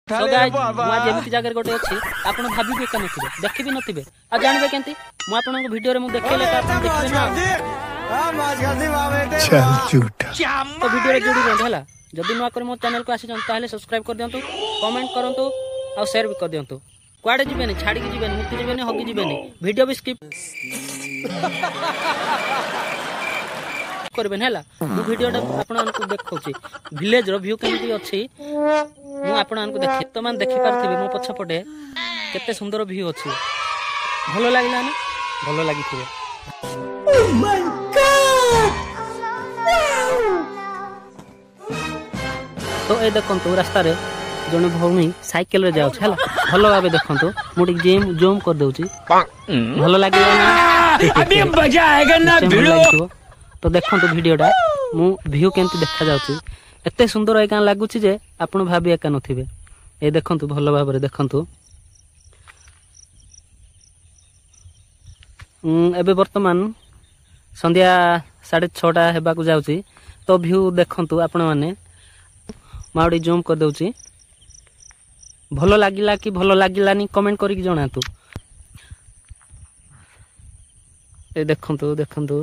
so guys मु आज एमिति जगह गोटे अछि आपण भाबी भी कन थिबे देखि भी नथिबे आ जानबे केंती मु आपण को वीडियो रे मु देखेले त आपण देखबे ना चल झूठा तो वीडियो रे जोड़ी रहंत हला जदी नुआ कर मो चैनल को आसी जन ताले सब्सक्राइब कर दियंतु कमेंट करंतु आ शेयर भी कर दियंतु कुआडे जिबेनी छाडी के जिबेनी मुक्ति जिबेनी हगी जिबेनी वीडियो भी स्किप करबेन हला मु वीडियो आपण को देखौची विलेज रो व्यू केमती अछि मु आपण को देखि तो मान देखि पारथिबे मो पछ पटे केते सुंदर व्यू अछि भलो लागला ना भलो लागिथिबे ओह माय गॉड तो ए देखंतु रास्ता रे जने भौमी साइकिल रे जाउ छला भलो भाबे देखंतु मुडी जिम जूम कर दउची भलो लागला ना अभी मजा आएगा ना वीडियो तो देखंतु वीडियोटा मु व्यू केंती देखा जाउची एते सुंदर ए कान लागुची जे आपण भाबी एका नथिबे ए देखंतु भलो भाबरे देखंतु एबे वर्तमान संध्या 6:30 हेबा को जाउची तो व्यू देखंतु आपण माने माउडी जूम कर दउची भलो लागिला कि भलो लागिलानी कमेंट करी कि जणातु ए देखंतु देखंतु